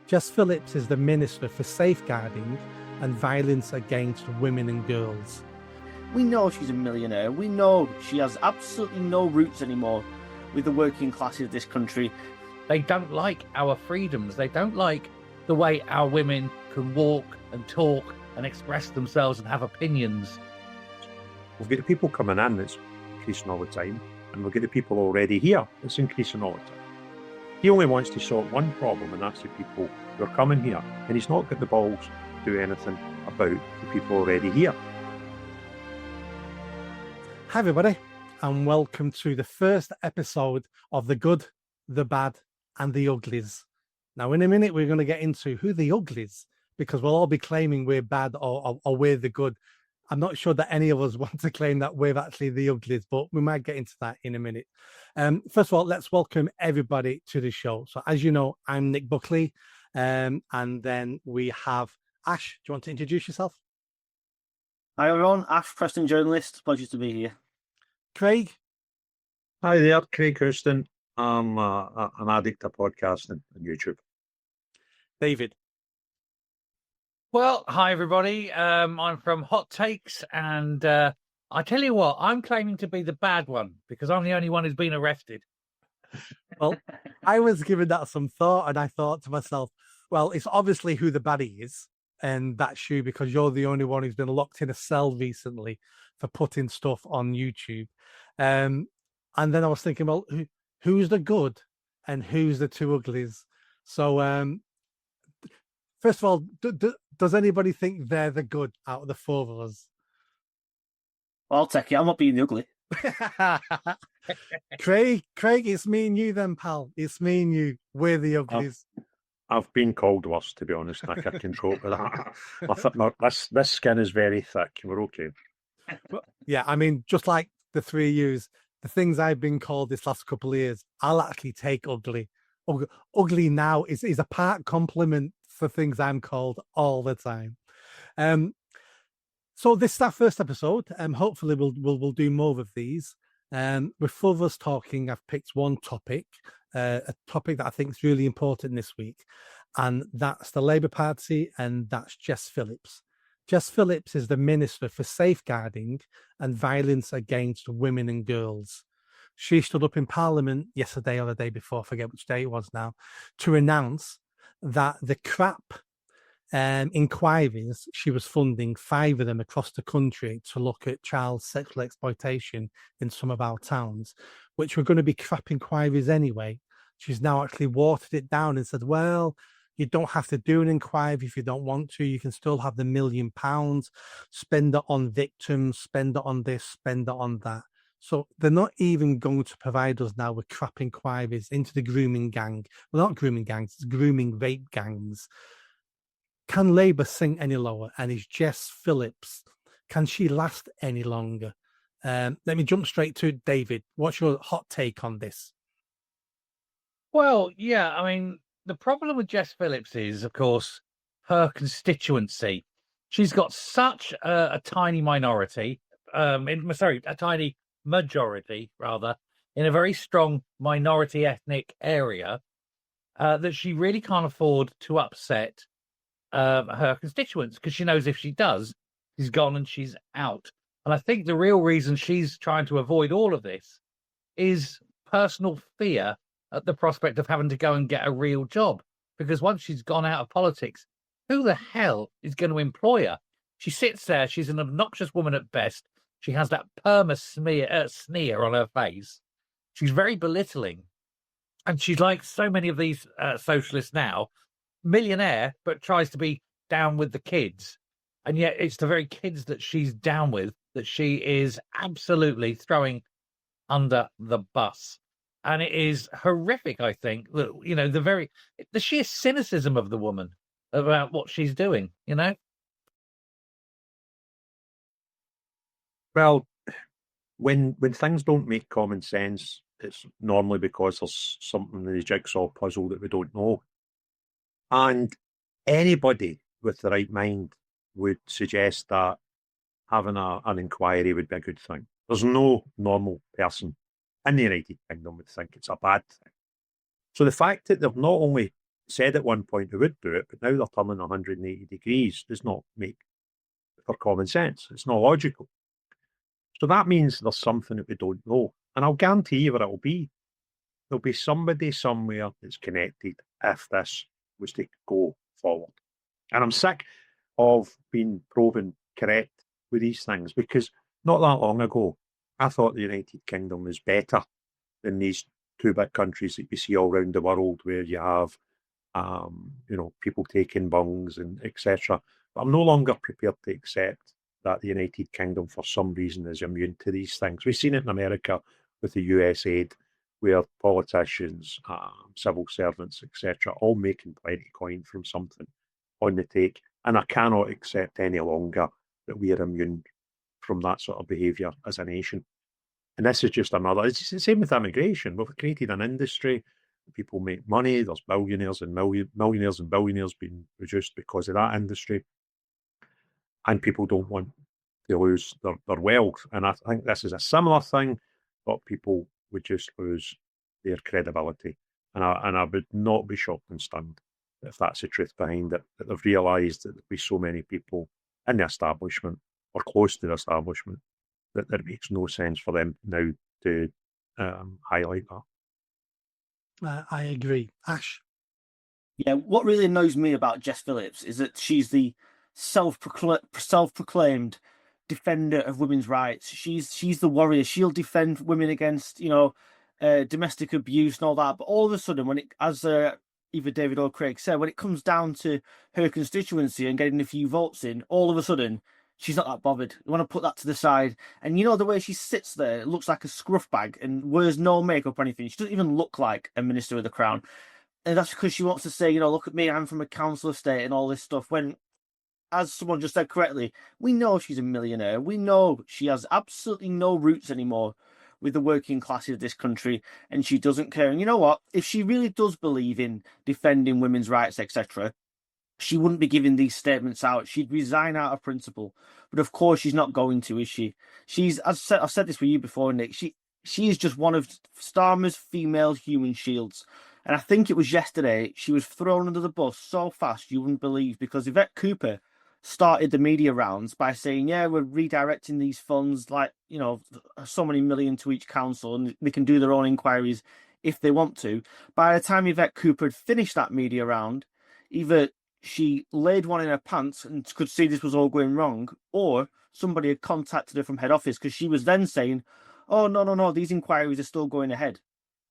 Jess Phillips is the Minister for Safeguarding and Violence Against Women and Girls. We know she's a millionaire. We know she has absolutely no roots anymore with the working classes of this country. They don't like our freedoms. They don't like the way our women can walk and talk and express themselves and have opinions. We've got the people coming in, it's increasing all the time, and we've got the people already here, it's increasing all the time. He only wants to solve one problem, and that's the people who are coming here, and he's not got the balls to do anything about the people already here. Hi everybody, and welcome to the first episode of The Good, the Bad and the Uglies. Now in a minute we're going to get into who the uglies, because we'll all be claiming we're bad or we're the good. I'm not sure that any of us want to claim that we're actually the uglies, but we might get into that in a minute. First of all, let's welcome everybody to the show. So as you know, I'm Nick Buckley, and then we have Ash. Do you want to introduce yourself? Hi everyone, Ash Preston, journalist. Pleasure to be here. Craig? Hi there, Craig Houston. I'm an addict to podcasting on YouTube. David? Well, hi everybody. I'm from Hot Takes, and I tell you what, I'm claiming to be the bad one because I'm the only one who's been arrested. Well, I was giving that some thought, and I thought to myself, well, it's obviously who the baddie is, and that's you because you're the only one who's been locked in a cell recently for putting stuff on YouTube. And then I was thinking, well, who's the good and who's the two uglies? So, first of all, does anybody think they're the good out of the four of us? I'll take it. I'm not being the ugly. Craig, it's me and you then, pal. It's me and you. We're the uglies. I've been called worse, to be honest. I can cope with that. I think this skin is very thick. We're okay. Yeah, I mean, just like the three of yous, the things I've been called this last couple of years, I'll actually take ugly. Ugly now is a part compliment for things I'm called all the time. So this is our first episode. Hopefully we'll do more of these. With us talking, I've picked one topic, a topic that I think is really important this week, and that's the Labour Party, and that's Jess Phillips. Jess Phillips is the Minister for Safeguarding and Violence Against Women and Girls. She stood up in Parliament yesterday or the day before, I forget which day it was now, to announce that the crap inquiries she was funding, 5 of them across the country, to look at child sexual exploitation in some of our towns, which were going to be crap inquiries anyway. She's now actually watered it down and said, well, you don't have to do an inquiry if you don't want to. You can still have the £1 million, spend it on victims, spend it on this, spend it on that. So they're not even going to provide us now with crap inquiries into the grooming gang. Well, not grooming gangs, it's grooming rape gangs. Can Labour sink any lower? And is Jess Phillips, can she last any longer? Let me jump straight to David. What's your hot take on this? Well, yeah, I mean, the problem with Jess Phillips is, of course, her constituency. She's got such a tiny minority, a tiny majority, rather, in a very strong minority ethnic area, that she really can't afford to upset her constituents, because she knows if she does, she's gone and she's out. And I think the real reason she's trying to avoid all of this is personal fear at the prospect of having to go and get a real job, because once she's gone out of politics, who the hell is going to employ her? She sits there, she's an obnoxious woman at best. She has that sneer on her face. She's very belittling. And she's like so many of these socialists now, millionaire, but tries to be down with the kids. And yet it's the very kids that she's down with that she is absolutely throwing under the bus. And it is horrific, I think, that, you know, the sheer cynicism of the woman about what she's doing, you know? Well, when things don't make common sense, it's normally because there's something in the jigsaw puzzle that we don't know. And anybody with the right mind would suggest that having an inquiry would be a good thing. There's no normal person in the United Kingdom would think it's a bad thing. So the fact that they've not only said at one point they would do it, but now they're turning 180 degrees. Does not make for common sense. It's not logical. So that means there's something that we don't know. And I'll guarantee you what it'll be. There'll be somebody somewhere that's connected if this was to go forward. And I'm sick of being proven correct with these things, because not that long ago, I thought the United Kingdom was better than these two big countries that you see all around the world, where you have, people taking bungs and etc. But I'm no longer prepared to accept that the United Kingdom, for some reason, is immune to these things. We've seen it in America with the US aid, where politicians, civil servants, etc., all making plenty coin from something on the take. And I cannot accept any longer that we are immune from that sort of behaviour as a nation. And this is just another, it's the same with immigration. We've created an industry, people make money, there's millionaires and billionaires being produced because of that industry. And people don't want to lose their wealth. And I think this is a similar thing, but people would just lose their credibility. And I would not be shocked and stunned if that's the truth behind it, that they've realised that there'll be so many people in the establishment or close to the establishment that it makes no sense for them now to highlight that. I agree. Ash? Yeah, what really annoys me about Jess Phillips is that she's the self-proclaimed defender of women's rights. She's the warrior. She'll defend women against, domestic abuse and all that. But all of a sudden, when it, as either David or Craig said, when it comes down to her constituency and getting a few votes in, all of a sudden, she's not that bothered. You want to put that to the side. And the way she sits there, it looks like a scruff bag and wears no makeup or anything. She doesn't even look like a minister of the crown. And that's because she wants to say, look at me, I'm from a council estate and all this stuff. When, as someone just said correctly, we know she's a millionaire. We know she has absolutely no roots anymore with the working classes of this country, and she doesn't care. And you know what? If she really does believe in defending women's rights, etc., she wouldn't be giving these statements out. She'd resign out of principle. But of course, she's not going to, is she? She's, as I've said this with you before, Nick, she is just one of Starmer's female human shields. And I think it was yesterday, she was thrown under the bus so fast you wouldn't believe, because Yvette Cooper started the media rounds by saying, yeah, we're redirecting these funds, like, so many million to each council, and they can do their own inquiries if they want to. By the time Yvette Cooper had finished that media round, either she laid one in her pants and could see this was all going wrong, or somebody had contacted her from head office, because she was then saying, oh, no, these inquiries are still going ahead.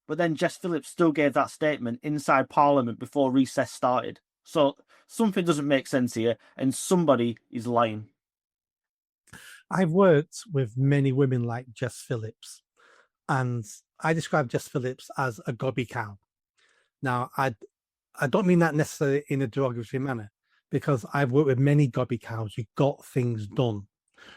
But then Jess Phillips still gave that statement inside Parliament before recess started. So something doesn't make sense here, and somebody is lying. I've worked with many women like Jess Phillips, and I describe Jess Phillips as a gobby cow. Now, I don't mean that necessarily in a derogatory manner, because I've worked with many gobby cows who got things done,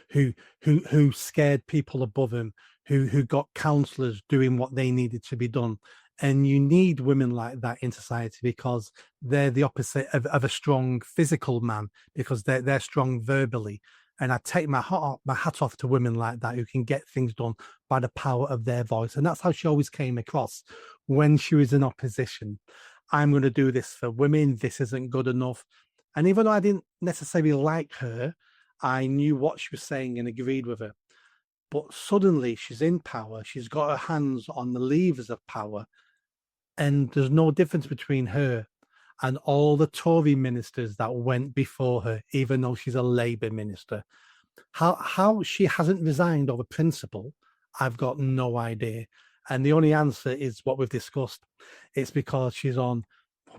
who scared people above them, who got councillors doing what they needed to be done. And you need women like that in society, because they're the opposite of a strong physical man, because they're strong verbally. And I take my hat off to women like that who can get things done by the power of their voice. And that's how she always came across when she was in opposition. I'm going to do this for women. This isn't good enough. And even though I didn't necessarily like her, I knew what she was saying and agreed with her. But suddenly she's in power. She's got her hands on the levers of power. And there's no difference between her and all the Tory ministers that went before her, even though she's a Labour minister. How she hasn't resigned over principle, I've got no idea. And the only answer is what we've discussed. It's because she's on,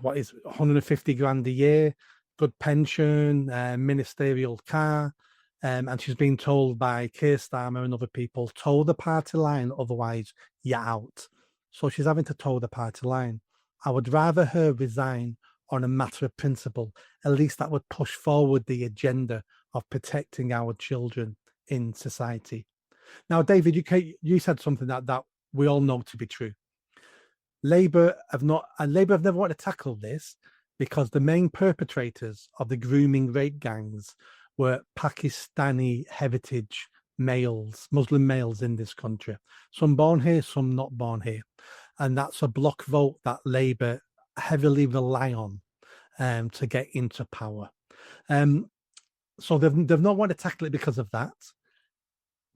150 grand a year, good pension, ministerial car, and she's been told by Keir Starmer and other people, toe the party line, otherwise you're out. So she's having to toe the party line. I would rather her resign on a matter of principle. At least that would push forward the agenda of protecting our children in society. Now, David, you said something that we all know to be true. Labour have never wanted to tackle this, because the main perpetrators of the grooming rape gangs were Pakistani heritage males, Muslim males in this country. Some born here, some not born here. And that's a block vote that Labour heavily rely on to get into power. So they've not wanted to tackle it because of that.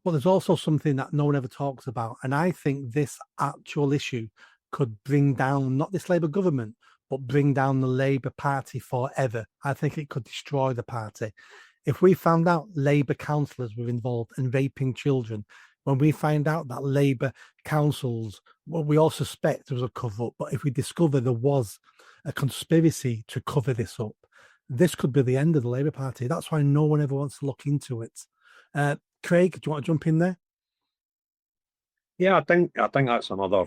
But there's also something that no one ever talks about. And I think this actual issue could bring down not this Labour government, but bring down the Labour Party forever. I think it could destroy the party. If we found out Labour councillors were involved in raping children, when we find out that Labour councils, well, we all suspect there was a cover up, but if we discover there was a conspiracy to cover this up, this could be the end of the Labour Party. That's why no one ever wants to look into it. Craig, do you want to jump in there? Yeah, I think that's another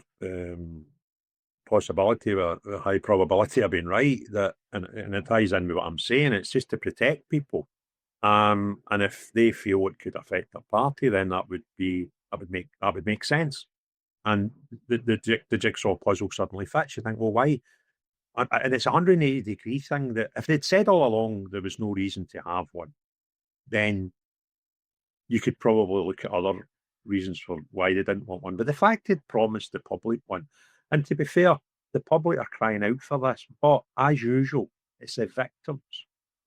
possibility with a high probability of being right. That and it ties in with what I'm saying. It's just to protect people. And if they feel it could affect their party, then that would make sense. And the jigsaw puzzle suddenly fits. You think, well, why? And it's a 180-degree thing that if they'd said all along there was no reason to have one, then you could probably look at other reasons for why they didn't want one. But the fact they'd promised the public one, and to be fair, the public are crying out for this. But as usual, it's the victims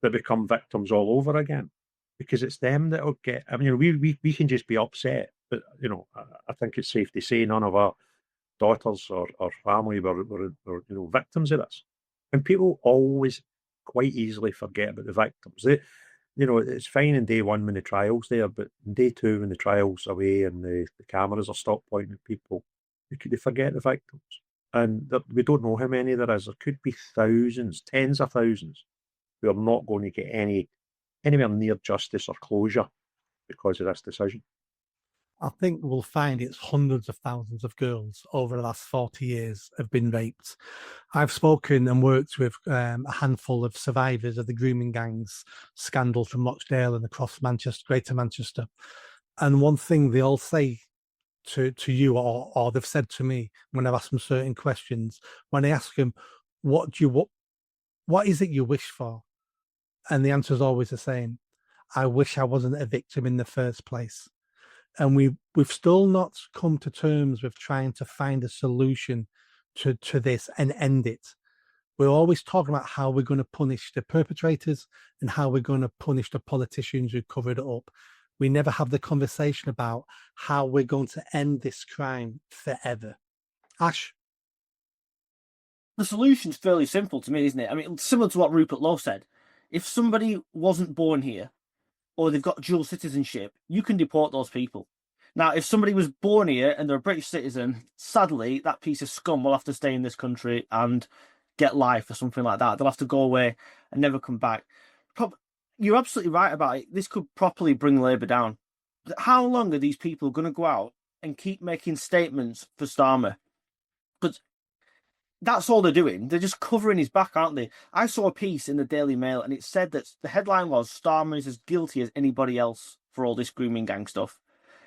that become victims all over again, because it's them that will get. I mean, we can just be upset, but I think it's safe to say none of our daughters or family were victims of this, and people always quite easily forget about the victims. It's fine in day one when the trial's there, but in day two when the trial's away and the cameras are stopped pointing at people, they forget the victims, and we don't know how many there is. There could be thousands, tens of thousands, who are not going to get anywhere near justice or closure because of this decision. I think we'll find it's hundreds of thousands of girls over the last 40 years have been raped. I've spoken and worked with a handful of survivors of the grooming gangs scandal from Rochdale and across Manchester, Greater Manchester. And one thing they all say to you, or they've said to me when I've asked them certain questions, when I ask them, what is it you wish for? And the answer is always the same. I wish I wasn't a victim in the first place. And we've still not come to terms with trying to find a solution to this and end it. We're always talking about how we're going to punish the perpetrators and how we're going to punish the politicians who covered it up. We never have the conversation about how we're going to end this crime forever. Ash? The solution's fairly simple to me, isn't it? I mean, similar to what Rupert Lowe said. If somebody wasn't born here, or they've got dual citizenship, you can deport those people. Now, if somebody was born here and they're a British citizen, sadly, that piece of scum will have to stay in this country and get life or something like that. They'll have to go away and never come back. You're absolutely right about it. This could properly bring Labour down. How long are these people going to go out and keep making statements for Starmer? Because that's all they're doing. They're just covering his back, aren't they? I saw a piece in the Daily Mail and it said that the headline was Starmer is as guilty as anybody else for all this grooming gang stuff.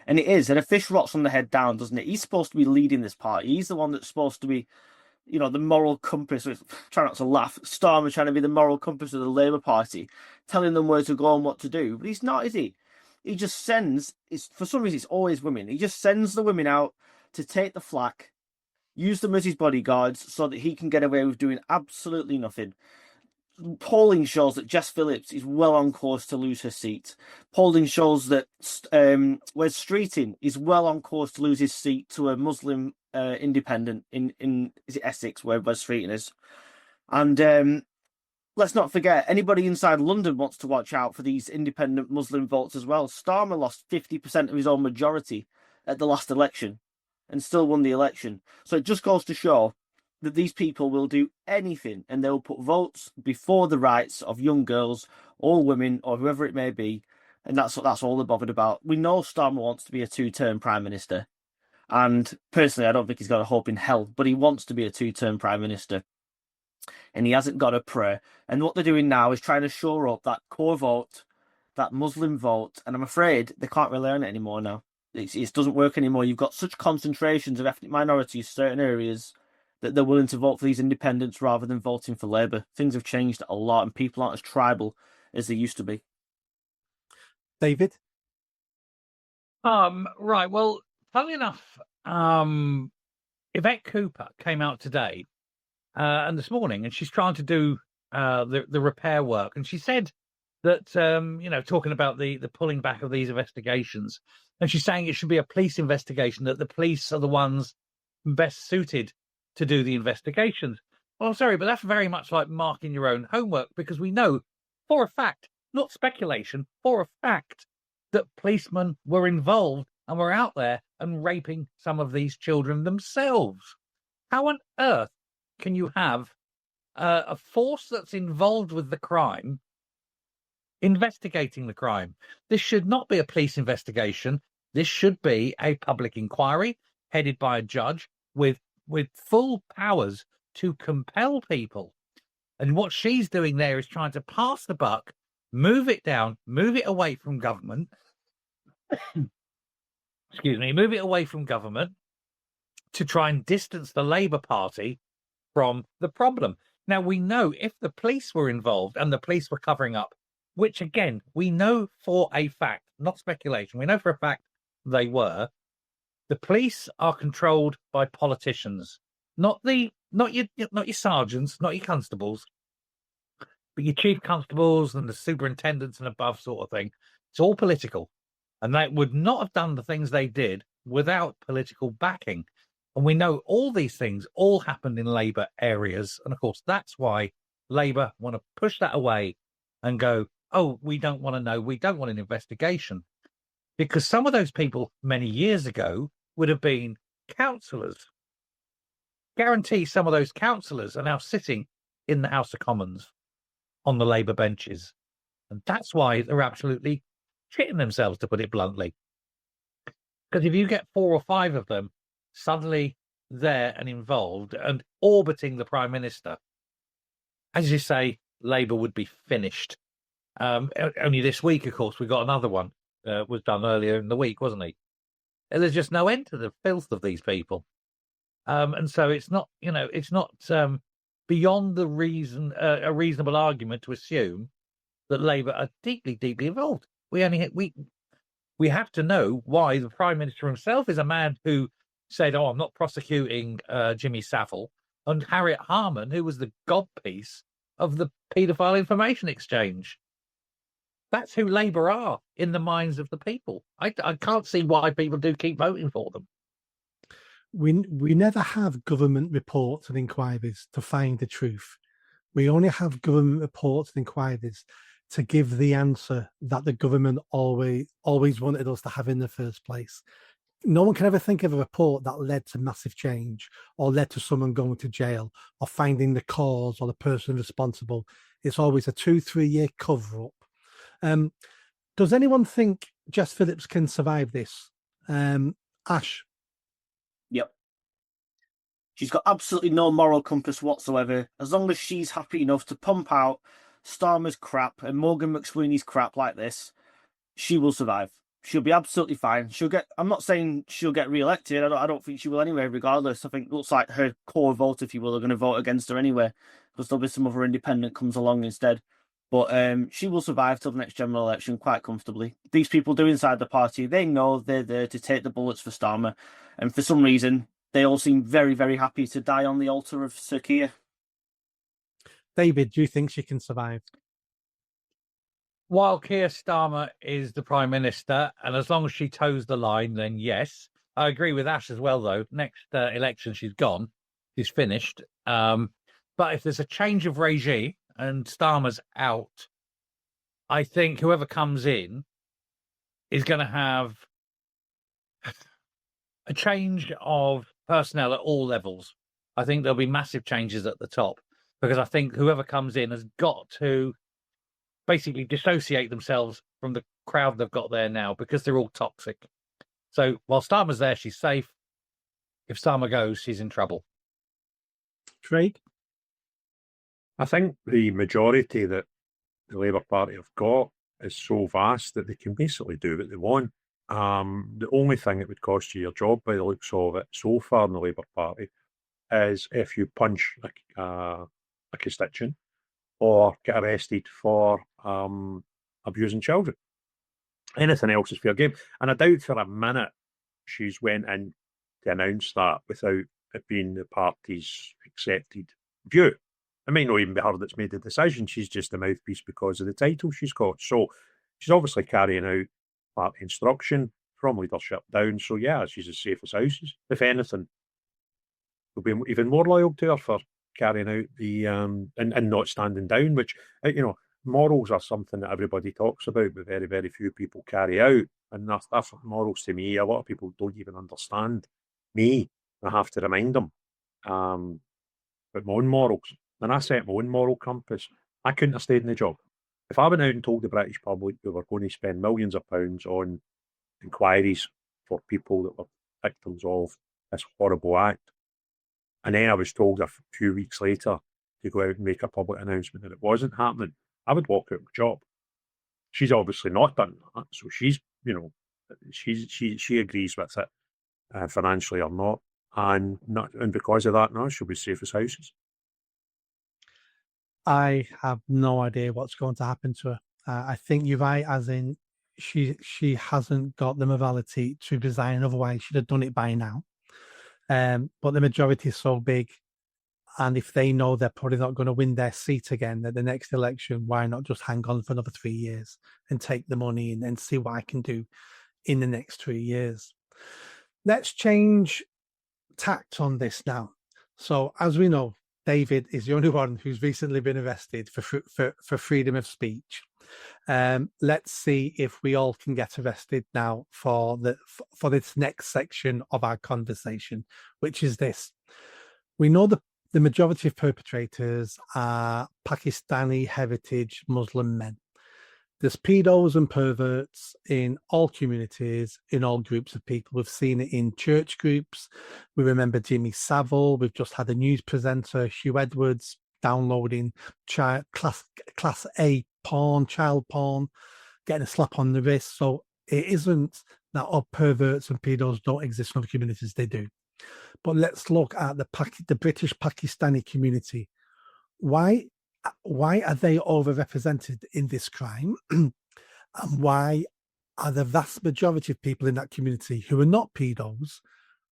And it is. And a fish rots from the head down, doesn't it? He's supposed to be leading this party. He's the one that's supposed to be, the moral compass. Try not to laugh. Starmer trying to be the moral compass of the Labour Party, telling them where to go and what to do. But he's not, is he? He just sends, for some reason, it's always women. He just sends the women out to take the flak, use them as his bodyguards so that he can get away with doing absolutely nothing. Polling shows that Jess Phillips is well on course to lose her seat. Polling shows that Wes Streeting is well on course to lose his seat to a Muslim independent in is it Essex, where Wes Streeting is. And let's not forget, anybody inside London wants to watch out for these independent Muslim votes as well. Starmer lost 50% of his own majority at the last election and still won the election. So it just goes to show that these people will do anything and they will put votes before the rights of young girls or women or whoever it may be. And that's all they're bothered about. We know Starmer wants to be a two-term Prime Minister. And personally, I don't think he's got a hope in hell, but he wants to be a two-term Prime Minister. And he hasn't got a prayer. And what they're doing now is trying to shore up that core vote, that Muslim vote. And I'm afraid they can't rely on it anymore now. It doesn't work anymore. You've got such concentrations of ethnic minorities, certain areas, that they're willing to vote for these independents rather than voting for Labour. Things have changed a lot and people aren't as tribal as they used to be. David? Right. Well, funnily enough, Yvette Cooper came out today and this morning, and she's trying to do the repair work. And she said that, talking about the pulling back of these investigations, and she's saying it should be a police investigation, that the police are the ones best suited to do the investigations. Well, I'm sorry, but that's very much like marking your own homework, because we know for a fact, not speculation, for a fact, that policemen were involved and were out there and raping some of these children themselves. How on earth can you have a force that's involved with the crime investigating the crime? This should not be a police investigation. This should be a public inquiry headed by a judge with full powers to compel people. And what she's doing there is trying to pass the buck, move it down, move it away from government. Move it away from government to try and distance the Labour Party from the problem. Now, we know if the police were involved and the police were covering up, which again, we know for a fact, not speculation, we know for a fact they were, the police are controlled by politicians, not your sergeants, not your constables, but your chief constables and the superintendents and above sort of thing. It's all political. And they would not have done the things they did without political backing. And we know all these things all happened in Labour areas. And of course, that's why Labour want to push that away and go, oh, we don't want to know. We don't want an investigation. Because some of those people many years ago would have been councillors. Guarantee some of those councillors are now sitting in the House of Commons on the Labour benches. And that's why they're absolutely shitting themselves, to put it bluntly. Because if you get 4 or 5 of them suddenly there and involved and orbiting the Prime Minister, as you say, Labour would be finished. Only this week, of course, we got another one. Was done earlier in the week, wasn't he? And there's just no end to the filth of these people. And so it's not, it's not beyond the a reasonable argument to assume that Labour are deeply, deeply involved. We have to know why the Prime Minister himself is a man who said, "Oh, I'm not prosecuting Jimmy Savile," and Harriet Harman, who was the godpiece of the paedophile information exchange. That's who Labour are in the minds of the people. I can't see why people do keep voting for them. We never have government reports and inquiries to find the truth. We only have government reports and inquiries to give the answer that the government always wanted us to have in the first place. No one can ever think of a report that led to massive change or led to someone going to jail or finding the cause or the person responsible. It's always a 2-3 year cover-up. Does anyone think Jess Phillips can survive this? Ash? Yep. She's got absolutely no moral compass whatsoever. As long as she's happy enough to pump out Starmer's crap and Morgan McSweeney's crap like this, she will survive. She'll be absolutely fine. I'm not saying she'll get re-elected. I don't think she will anyway, regardless. I think it looks like her core vote, if you will, are going to vote against her anyway, because there'll be some other independent comes along instead. But she will survive till the next general election quite comfortably. These people do inside the party, they know they're there to take the bullets for Starmer. And for some reason, they all seem very, very happy to die on the altar of Sir Keir. David, do you think she can survive? While Keir Starmer is the Prime Minister, and as long as she toes the line, then yes. I agree with Ash as well, though. Next election, she's gone. She's finished. But if there's a change of regime and Starmer's out, I think whoever comes in is going to have a change of personnel at all levels. I think there'll be massive changes at the top, because I think whoever comes in has got to basically dissociate themselves from the crowd they've got there now, because they're all toxic. So while Starmer's there, she's safe. If Starmer goes, she's in trouble. Craig? I think the majority that the Labour Party have got is so vast that they can basically do what they want. The only thing that would cost you your job, by the looks of it, so far in the Labour Party, is if you punch a constituent or get arrested for abusing children. Anything else is fair game. And I doubt for a minute she's went in to announce that without it being the party's accepted view. It might not even be her that's made the decision. She's just a mouthpiece because of the title she's got. So she's obviously carrying out party instruction from leadership down. So yeah, she's as safe as houses. If anything, we'll be even more loyal to her for carrying out the and not standing down, which morals are something that everybody talks about, but very, very few people carry out. And that's morals to me. A lot of people don't even understand me. I have to remind them about my own morals. When I set my own moral compass, I couldn't have stayed in the job. If I went out and told the British public we were going to spend millions of pounds on inquiries for people that were victims of this horrible act, and then I was told a few weeks later to go out and make a public announcement that it wasn't happening, I would walk out of my job. She's obviously not done that, so she's, she agrees with it, financially or not, and because of that, no, she'll be safe as houses. I have no idea what's going to happen to her. I think you're right, as in she hasn't got the morality to resign. Otherwise, she'd have done it by now. But the majority is so big, and if they know they're probably not going to win their seat again at the next election, why not just hang on for another 3 years and take the money and then see what I can do in the next 3 years? Let's change tact on this now. So, as we know, David is the only one who's recently been arrested for freedom of speech. Let's see if we all can get arrested now for this next section of our conversation, which is this. We know the majority of perpetrators are Pakistani heritage Muslim men. There's pedos and perverts in all communities, in all groups of people. We've seen it in church groups. We remember Jimmy Savile. We've just had a news presenter, Hugh Edwards, downloading class A porn, child porn, getting a slap on the wrist. So it isn't that all perverts and pedos don't exist in other communities. They do. But let's look at the British Pakistani community. Why are they overrepresented in this crime? And why are the vast majority of people in that community who are not pedos,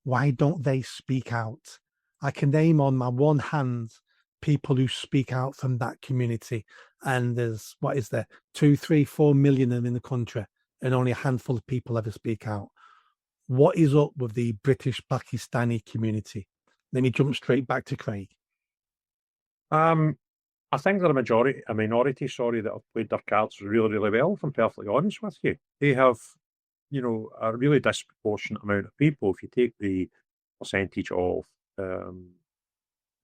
why don't they speak out? I can name on my one hand people who speak out from that community. And there's, 2, 3, 4 million of them in the country, and only a handful of people ever speak out. What is up with the British Pakistani community? Let me jump straight back to Craig. I think they're a minority, that have played their cards really, really well, if I'm perfectly honest with you. They have, a really disproportionate amount of people. If you take the percentage of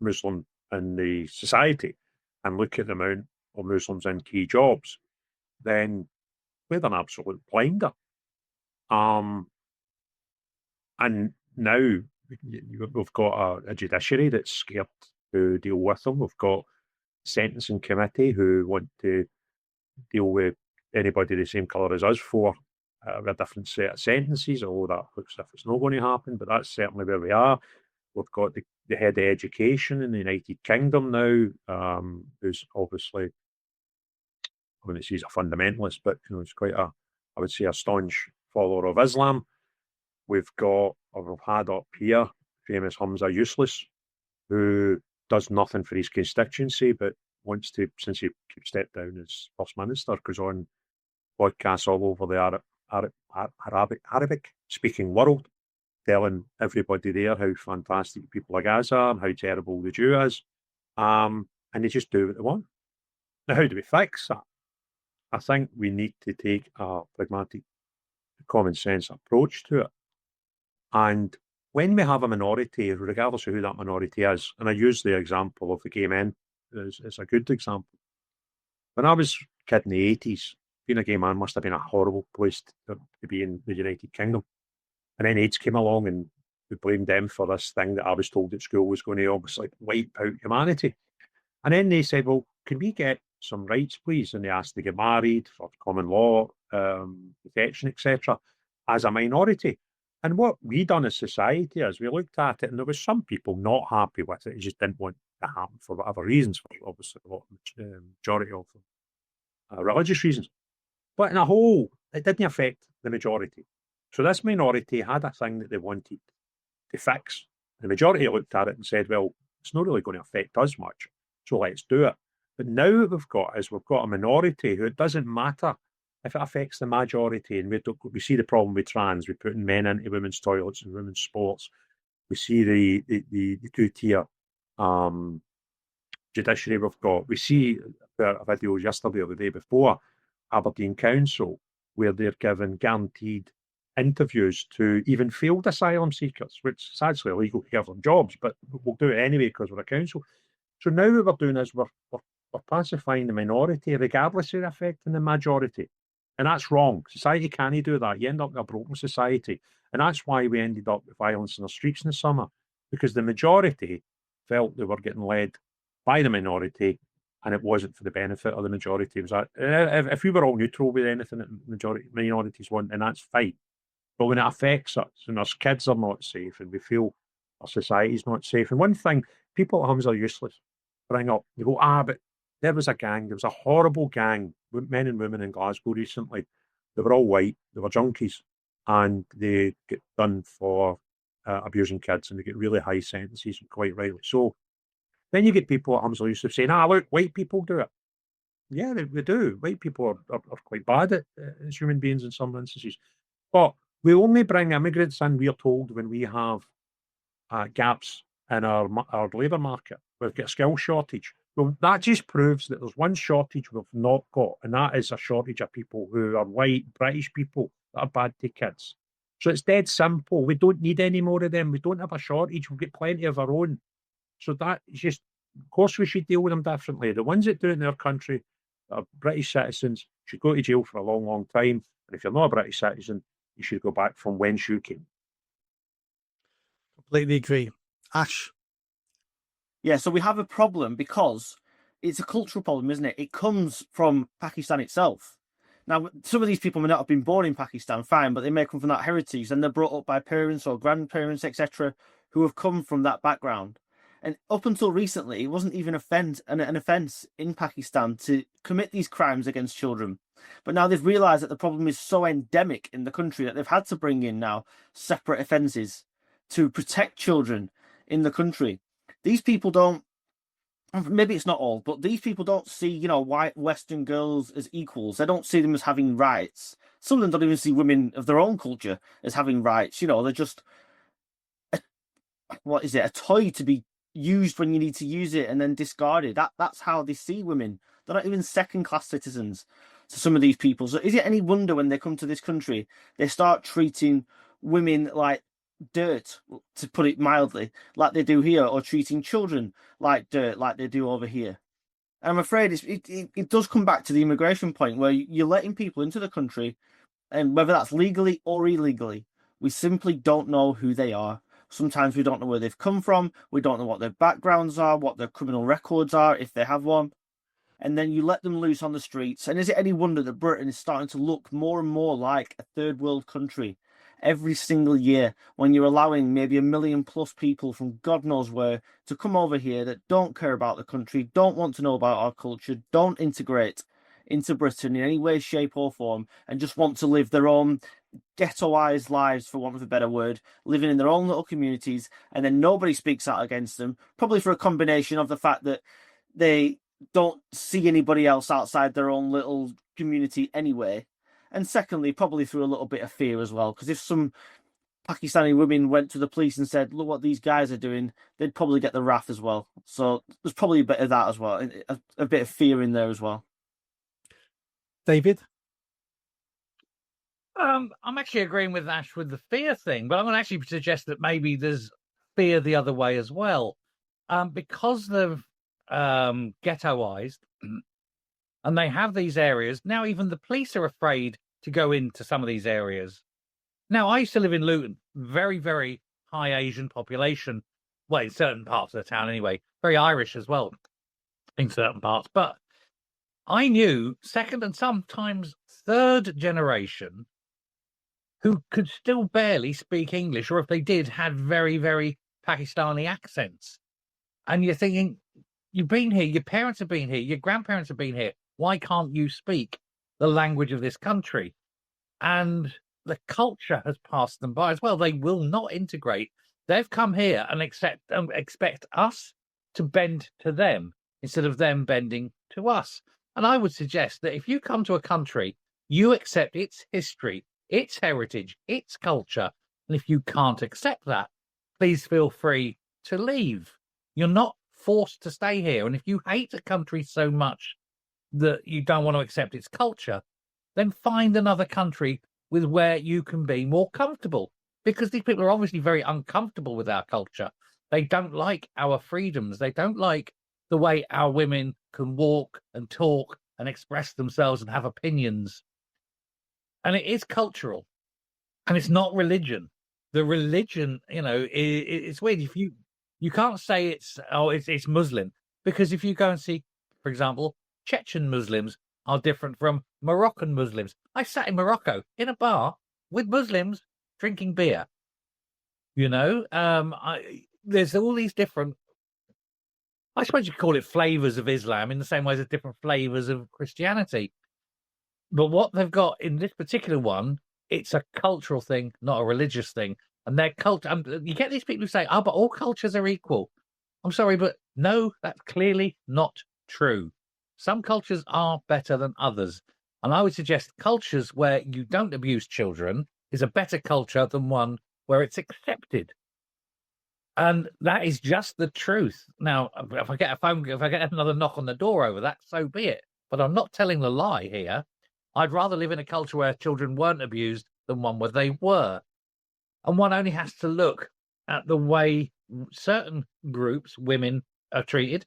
Muslim in the society and look at the amount of Muslims in key jobs, then we're an absolute blinder. And now we've got a judiciary that's scared to deal with them. We've got sentencing committee who want to deal with anybody the same colour as us for a different set of sentences, although that looks as if it's not going to happen, but that's certainly where we are. We've got the head of education in the United Kingdom now, who's obviously, I wouldn't say he's a fundamentalist, but he's quite I would say a staunch follower of Islam. We've had up here famous Hamza Useless, who does nothing for his constituency, but wants to, since he stepped down as First Minister, goes on podcasts all over the Arabic-speaking world, telling everybody there how fantastic people like Gaza are and how terrible the Jew is. And they just do what they want. Now, how do we fix that? I think we need to take a pragmatic, common sense approach to it. And when we have a minority, regardless of who that minority is, and I use the example of the gay men as a good example. When I was a kid in the 80s, being a gay man must have been a horrible place to be in the United Kingdom. And then AIDS came along and we blamed them for this thing that I was told at school was going to obviously wipe out humanity. And then they said, well, can we get some rights, please? And they asked to get married for common law, protection, etc., as a minority. And what we done as society is we looked at it, and there was some people not happy with it. They just didn't want it to happen for whatever reasons, for obviously a lot of majority of them, religious reasons. But in a whole, it didn't affect the majority. So this minority had a thing that they wanted to fix. The majority looked at it and said, well, It's not really going to affect us much. So let's do it. But now what we've got a minority who it doesn't matter if it affects the majority. And we see the problem with trans. We're putting men into women's toilets and women's sports. We see the two-tier judiciary we've got. We see a video yesterday or the day before, Aberdeen Council, where they're given guaranteed interviews to even failed asylum seekers, which is actually illegal to give them jobs, but we'll do it anyway because we're a council. So now what we're doing is we're pacifying the minority, regardless of affecting the majority. And that's wrong. Society can't do that. You end up with a broken society. And that's why we ended up with violence in the streets in the summer, because the majority felt they were getting led by the minority, and it wasn't for the benefit of the majority. It was if we were all neutral with anything that minorities want, and that's fine. But when it affects us, and our kids are not safe, and we feel our society's not safe, and one thing people at Hums are useless bring up, they go, but there was a gang, there was a horrible gang, men and women in Glasgow recently. They were all white, they were junkies, and they get done for abusing kids, and they get really high sentences, quite rightly so. Then you get people at Hamza Yusuf saying, look, white people do it. Yeah, they do. White people are quite bad as human beings in some instances. But we only bring immigrants in, we are told, when we have gaps in our labour market. We've got a skill shortage. Well, that just proves that there's one shortage we've not got, and that is a shortage of people who are white, British people that are bad to kids. So it's dead simple. We don't need any more of them. We don't have a shortage. We've got plenty of our own. So that is just, of course, we should deal with them differently. The ones that do it in their country, that are British citizens, should go to jail for a long, long time. And if you're not a British citizen, you should go back from whence you came. Completely agree. Ash? Yeah, so we have a problem because it's a cultural problem, isn't it? It comes from Pakistan itself. Now, some of these people may not have been born in Pakistan, fine, but they may come from that heritage, and they're brought up by parents or grandparents, etc., who have come from that background. And up until recently, it wasn't even an offence in Pakistan to commit these crimes against children. But now they've realised that the problem is so endemic in the country that they've had to bring in now separate offences to protect children in the country. These people don't, maybe it's not all, but these people don't see, white Western girls as equals. They don't see them as having rights. Some of them don't even see women of their own culture as having rights. They're just, a toy to be used when you need to use it and then discarded. That's how they see women. They're not even second-class citizens to some of these people. So is it any wonder when they come to this country, they start treating women like dirt, to put it mildly, like they do here, or treating children like dirt, like they do over here? And I'm afraid it does come back to the immigration point, where you're letting people into the country, and whether that's legally or illegally, we simply don't know who they are. Sometimes we don't know where they've come from. We don't know what their backgrounds are, what their criminal records are, if they have one. And then you let them loose on the streets. And is it any wonder that Britain is starting to look more and more like a third world country every single year, when you're allowing maybe 1 million plus people from God knows where to come over here that don't care about the country, don't want to know about our culture, don't integrate into Britain in any way, shape or form, and just want to live their own ghettoized lives, for want of a better word, living in their own little communities, and then nobody speaks out against them, probably for a combination of the fact that they don't see anybody else outside their own little community anyway, and secondly, probably through a little bit of fear as well, because if some Pakistani women went to the police and said, look what these guys are doing, they'd probably get the wrath as well. So there's probably a bit of that as well, a bit of fear in there as well. David? I'm actually agreeing with Ash with the fear thing, but I'm going to actually suggest that maybe there's fear the other way as well. Because they've ghettoized and they have these areas, now even the police are afraid to go into some of these areas. Now, I used to live in Luton, very, very high Asian population. Well, in certain parts of the town anyway, very Irish as well in certain parts. But I knew second and sometimes third generation who could still barely speak English, or if they did, had very, very Pakistani accents. And you're thinking, you've been here, your parents have been here, your grandparents have been here. Why can't you speak the language of this country? And the culture has passed them by as well. They will not integrate. They've come here and expect us to bend to them instead of them bending to us. And I would suggest that if you come to a country, you accept its history, its heritage, its culture. And if you can't accept that, please feel free to leave. You're not forced to stay here. And if you hate a country so much that you don't want to accept its culture, then find another country with where you can be more comfortable. Because these people are obviously very uncomfortable with our culture. They don't like our freedoms. They don't like the way our women can walk and talk and express themselves and have opinions. And it is cultural, and it's not religion. The religion, it's weird. If you can't say it's Muslim, because if you go and see, for example, Chechen Muslims are different from Moroccan Muslims. I sat in Morocco in a bar with Muslims drinking beer. There's all these different, I suppose you could call it flavors of Islam in the same way as there's different flavors of Christianity. But what they've got in this particular one, it's a cultural thing, not a religious thing. And their culture, you get these people who say, but all cultures are equal. I'm sorry, but no, that's clearly not true. Some cultures are better than others. And I would suggest cultures where you don't abuse children is a better culture than one where it's accepted. And that is just the truth. Now, if I get another knock on the door over that, so be it. But I'm not telling the lie here. I'd rather live in a culture where children weren't abused than one where they were. And one only has to look at the way certain groups, women, are treated.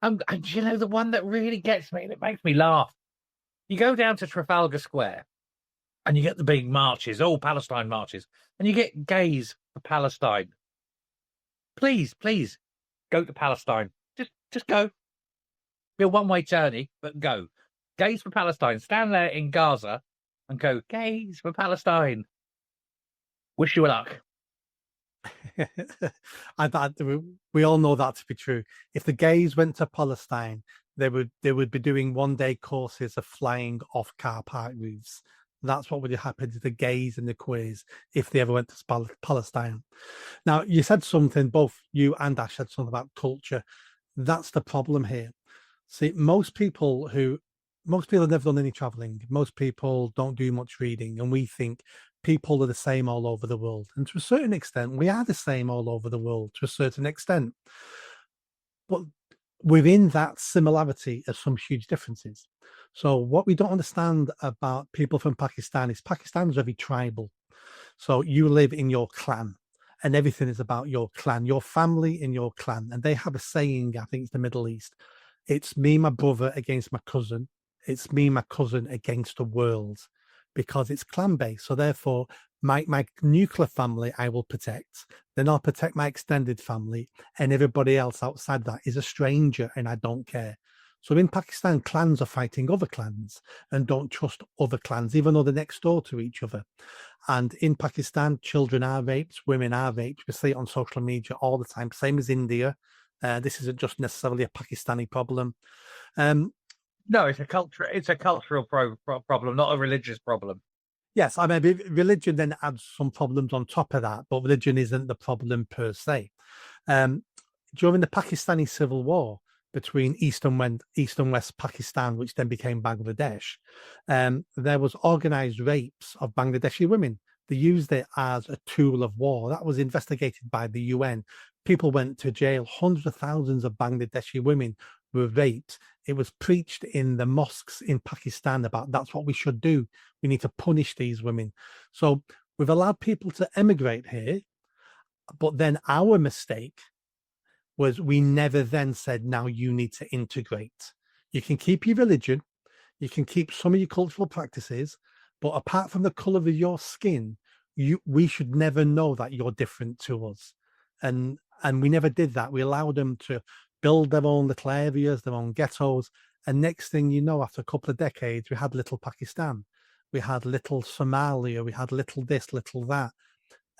And the one that really gets me, and it makes me laugh, you go down to Trafalgar Square and you get the big marches, all Palestine marches, and you get gays for Palestine. Please go to Palestine. Just go. Be a one-way journey, but go. Gays for Palestine. Stand there in Gaza and go, gays for Palestine. Wish you luck. We all know that to be true. If the gays went to Palestine, they would be doing one-day courses of flying off car park roofs. That's what would happen to the gays and the queers if they ever went to Palestine. Now, you said something, both you and Ash said something about culture. That's the problem here. See, most people have never done any traveling. Most people don't do much reading, and we think people are the same all over the world. And to a certain extent, we are the same all over the world to a certain extent. But within that similarity are some huge differences. So what we don't understand about people from Pakistan is Pakistan's very tribal. So you live in your clan and everything is about your clan, your family in your clan. And they have a saying, I think it's the Middle East. It's me, my brother against my cousin. It's me, my cousin against the world, because it's clan-based. So therefore, my nuclear family I will protect. Then I'll protect my extended family, and everybody else outside that is a stranger, and I don't care. So in Pakistan, clans are fighting other clans and don't trust other clans, even though they're next door to each other. And in Pakistan, children are raped, women are raped. We see it on social media all the time, same as India. This isn't just necessarily a Pakistani problem. No, it's a cultural problem, not a religious problem. Yes, I mean, religion then adds some problems on top of that, but religion isn't the problem per se. During the Pakistani civil war between East and West Pakistan, which then became Bangladesh, there was organized rapes of Bangladeshi women. They used it as a tool of war. That was investigated by the UN. People went to jail. Hundreds of thousands of Bangladeshi women were raped. It was preached in the mosques in Pakistan about that's what we should do. We need to punish these women. So we've allowed people to emigrate here, but then our mistake was we never then said, now you need to integrate. You can keep your religion, you can keep some of your cultural practices, but apart from the color of your skin, we should never know that you're different to us. And we never did that. We allowed them to build their own little areas, their own ghettos. And next thing you know, after a couple of decades, we had little Pakistan, we had little Somalia, we had little this, little that.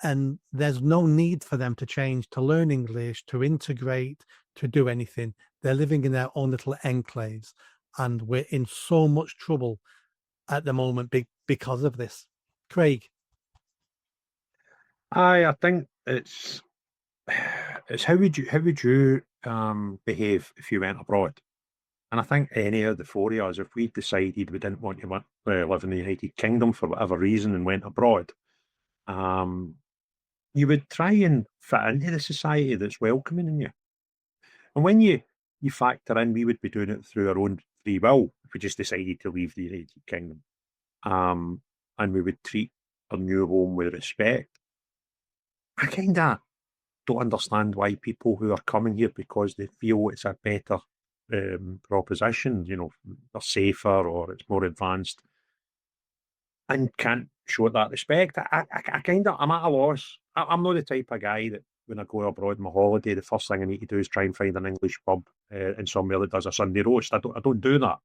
And there's no need for them to change, to learn English, to integrate, to do anything. They're living in their own little enclaves. And we're in so much trouble at the moment because of this. Craig? I think it's It's how would you behave if you went abroad? And I think any of the four of us, if we decided we didn't want to live in the United Kingdom for whatever reason and went abroad, you would try and fit into the society that's welcoming in you. And when you factor in, we would be doing it through our own free will if we just decided to leave the United Kingdom. And we would treat our new home with respect. I kind of don't understand why people who are coming here because they feel it's a better proposition, they're safer or it's more advanced, and can't show that respect. I'm at a loss. I'm not the type of guy that when I go abroad on my holiday, the first thing I need to do is try and find an English pub in somewhere that does a Sunday roast. I don't do that.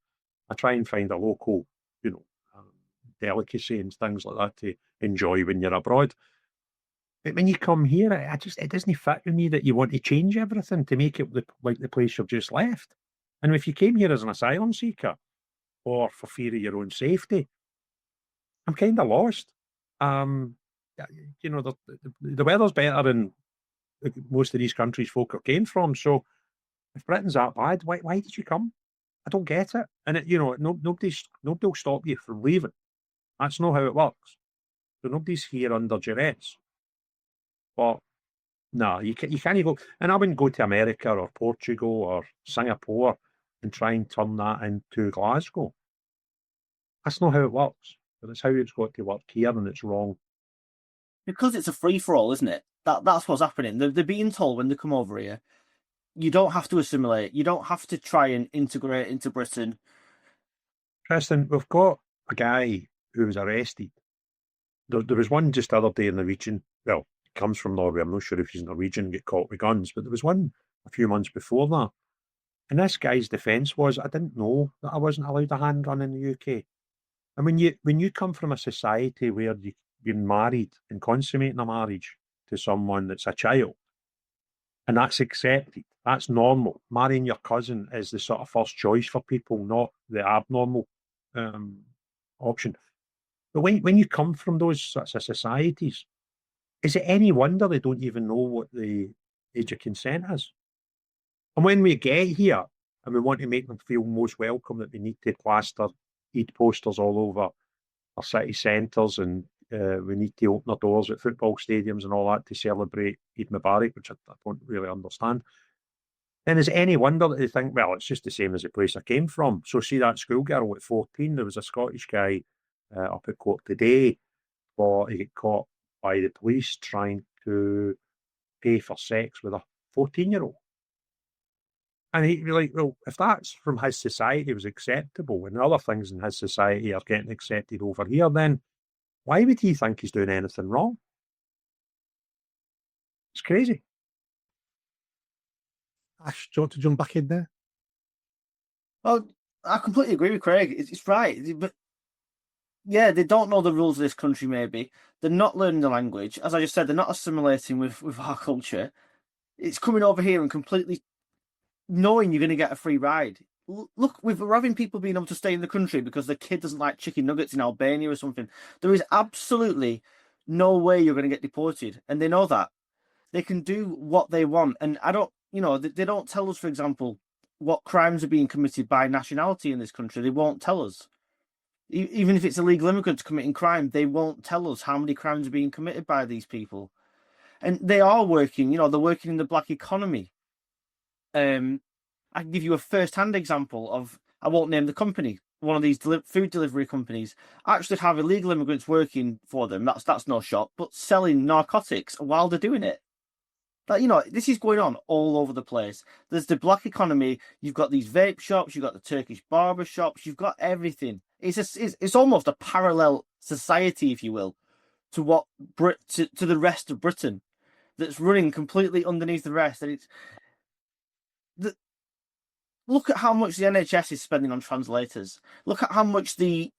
I try and find a local, delicacy and things like that to enjoy when you're abroad. But when you come here, it doesn't fit with me that you want to change everything to make it like the place you've just left. And if you came here as an asylum seeker or for fear of your own safety, I'm kind of lost. The weather's better in most of these countries folk came from. So if Britain's that bad, why did you come? I don't get it. And nobody will stop you from leaving. That's not how it works. So nobody's here under duress. But no, you can't go. And I wouldn't go to America or Portugal or Singapore and try and turn that into Glasgow. That's not how it works. But it's how it's got to work here, and it's wrong. Because it's a free-for-all, isn't it? That's what's happening. They're being told when they come over here, you don't have to assimilate. You don't have to try and integrate into Britain. Preston, we've got a guy who was arrested. There was one just the other day in the region. Well, he comes from Norway. I'm not sure if he's Norwegian, get caught with guns. But there was one a few months before that. And this guy's defence was, I didn't know that I wasn't allowed a handgun in the UK. And when you come from a society where you've been married and consummating a marriage to someone that's a child, and that's accepted, that's normal. Marrying your cousin is the sort of first choice for people, not the abnormal option. But when you come from those sorts of societies, is it any wonder they don't even know what the age of consent is? And when we get here and we want to make them feel most welcome, that we need to plaster Eid posters all over our city centres, and we need to open our doors at football stadiums and all that to celebrate Eid Mubarak, which I don't really understand. Then is it any wonder that they think, well, it's just the same as the place I came from? So see that schoolgirl at 14, there was a Scottish guy up at court today, but he got caught by the police trying to pay for sex with a 14-year-old. And he'd be like, well, if that's from his society was acceptable and other things in his society are getting accepted over here, then why would he think he's doing anything wrong? It's crazy. Ash, do you want to jump back in there? Well, I completely agree with Craig. It's right. But yeah, they don't know the rules of this country, maybe. They're not learning the language. As I just said, they're not assimilating with our culture. It's coming over here and completely knowing you're going to get a free ride. Look, we're having people being able to stay in the country because the kid doesn't like chicken nuggets in Albania or something. There is absolutely no way you're going to get deported. And they know that. They can do what they want. And they don't tell us, for example, what crimes are being committed by nationality in this country. They won't tell us. Even if it's illegal immigrants committing crime, they won't tell us how many crimes are being committed by these people. And they are working, they're working in the black economy. I can give you a first-hand example of, I won't name the company, one of these food delivery companies actually have illegal immigrants working for them. That's no shot, but selling narcotics while they're doing it. This is going on all over the place. There's the black economy. You've got these vape shops. You've got the Turkish barber shops. You've got everything. It's almost a parallel society, if you will, to to the rest of Britain, that's running completely underneath the rest. And look at how much the NHS is spending on translators. Look at how much the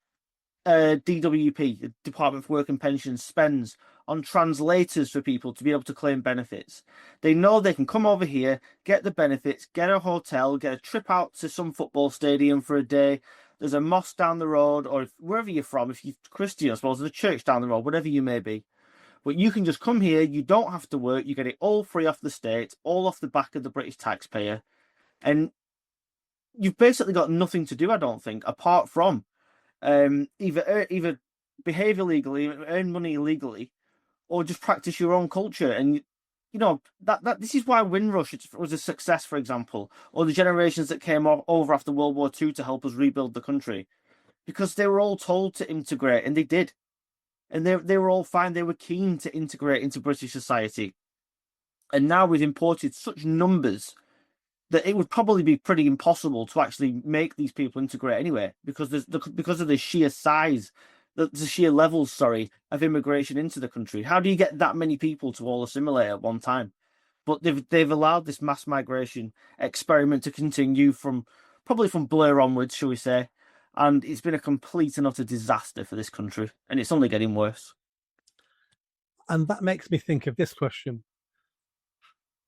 DWP, the Department for Work and Pensions, spends on translators for people to be able to claim benefits. They know they can come over here, get the benefits, get a hotel, get a trip out to some football stadium for a day. There's a mosque down the road, or wherever you're from, if you're Christian, I suppose, there's a church down the road, whatever you may be. But you can just come here, you don't have to work, you get it all free off the state, all off the back of the British taxpayer, and you've basically got nothing to do, I don't think, apart from either behave illegally, earn money illegally, or just practice your own culture. And you know that this is why Windrush was a success, for example, or the generations that came over after World War II to help us rebuild the country, because they were all told to integrate, and they did, and they were all fine. They were keen to integrate into British society, and now we've imported such numbers that it would probably be pretty impossible to actually make these people integrate anyway, because because of the sheer size, the sheer levels, of immigration into the country. How do you get that many people to all assimilate at one time? But they've allowed this mass migration experiment to continue probably from Blair onwards, shall we say, and it's been a complete and utter disaster for this country, and it's only getting worse. And that makes me think of this question.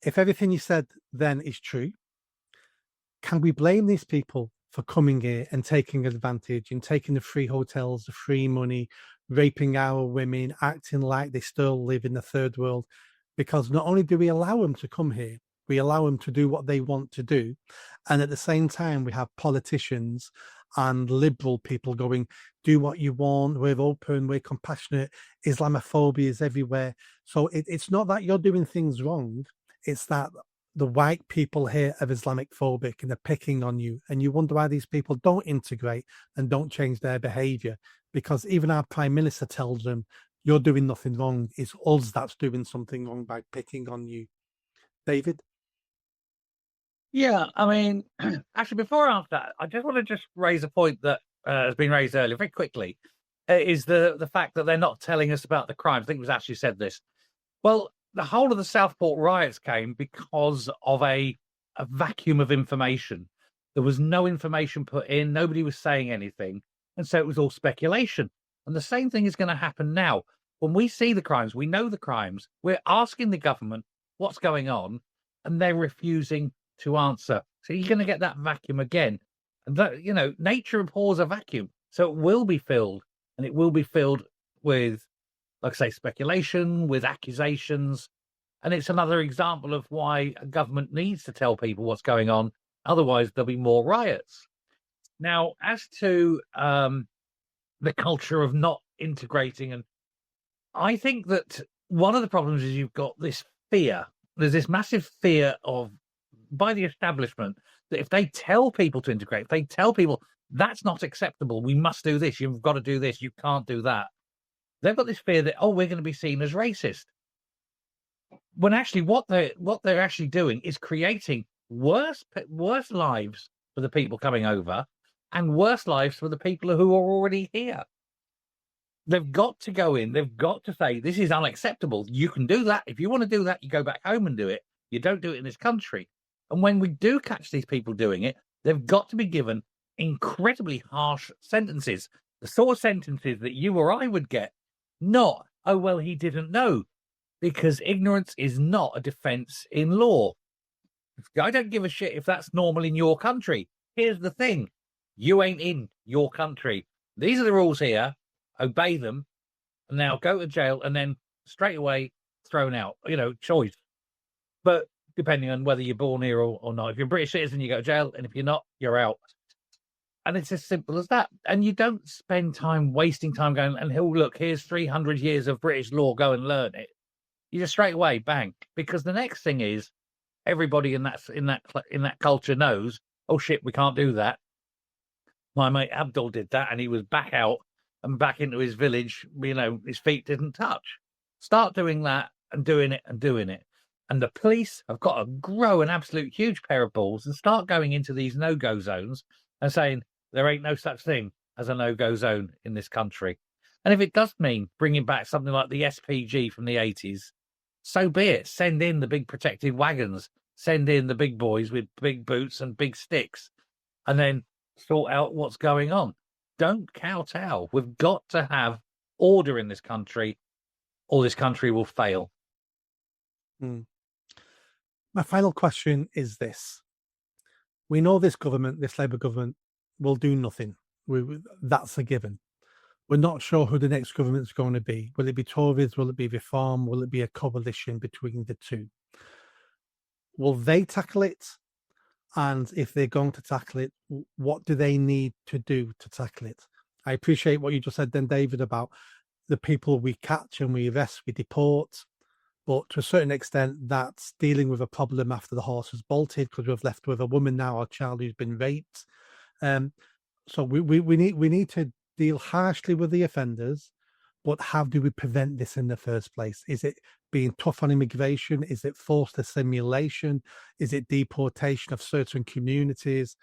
If everything you said then is true, can we blame these people for coming here and taking advantage and taking the free hotels, the free money, raping our women, acting like they still live in the third world? Because not only do we allow them to come here, we allow them to do what they want to do. And at the same time, we have politicians and liberal people going, do what you want, we're open, we're compassionate, Islamophobia is everywhere. So it's not that you're doing things wrong, it's that the white people here are Islamic phobic and they're picking on you. And you wonder why these people don't integrate and don't change their behavior. Because even our Prime Minister tells them, you're doing nothing wrong. It's us that's doing something wrong by picking on you. David? Yeah, I mean, actually, before I answer that, I just want to raise a point that has been raised earlier very quickly, is the fact that they're not telling us about the crimes. I think it was actually said this. Well, the whole of the Southport riots came because of a vacuum of information. There was no information put in. Nobody was saying anything. And so it was all speculation. And the same thing is going to happen now. When we see the crimes, we know the crimes. We're asking the government what's going on, and they're refusing to answer. So you're going to get that vacuum again. And that, you know, nature abhors a vacuum. So it will be filled, and it will be filled with, like I say, speculation, with accusations. And it's another example of why a government needs to tell people what's going on. Otherwise, there'll be more riots. Now, as to the culture of not integrating, and I think that one of the problems is you've got this fear. There's this massive fear by the establishment that if they tell people to integrate, if they tell people that's not acceptable, we must do this, you've got to do this, you can't do that, they've got this fear that, oh, we're going to be seen as racist. When actually what they're actually doing is creating worse lives for the people coming over and worse lives for the people who are already here. They've got to go in, they've got to say, this is unacceptable. You can do that. If you want to do that, you go back home and do it. You don't do it in this country. And when we do catch these people doing it, they've got to be given incredibly harsh sentences. The sort of sentences that you or I would get. Not, oh, well, he didn't know. Because ignorance is not a defense in law. I don't give a shit if that's normal in your country. Here's the thing. You ain't in your country. These are the rules here. Obey them. And now go to jail and then straight away thrown out. You know, choice. But depending on whether you're born here or not. If you're a British citizen, you go to jail. And if you're not, you're out. And it's as simple as that. And you don't spend time wasting time going, and look, here's 300 years of British law. Go and learn it. You just straight away bang, because the next thing is everybody in that culture knows, oh shit, we can't do that. My mate Abdul did that, and he was back out and back into his village. You know, his feet didn't touch. Start doing that and doing it and doing it, and the police have got to grow an absolute huge pair of balls and start going into these no-go zones and saying there ain't no such thing as a no-go zone in this country. And if it does mean bringing back something like the SPG from the 80s, so be it. Send in the big protected wagons. Send in the big boys with big boots and big sticks. And then sort out what's going on. Don't kowtow. We've got to have order in this country, or this country will fail. My final question is this. We know this government, this Labour government, will do nothing. That's a given. We're not sure who the next government's going to be. Will it be Tories? Will it be Reform? Will it be a coalition between the two? Will they tackle it? And if they're going to tackle it, what do they need to do to tackle it? I appreciate what you just said then, David, about the people we catch and we arrest, we deport. But to a certain extent, that's dealing with a problem after the horse has bolted, because we've left with a woman now, a child who's been raped. So we need to deal harshly with the offenders, but how do we prevent this in the first place? Is it being tough on immigration? Is it forced assimilation? Is it deportation of certain communities?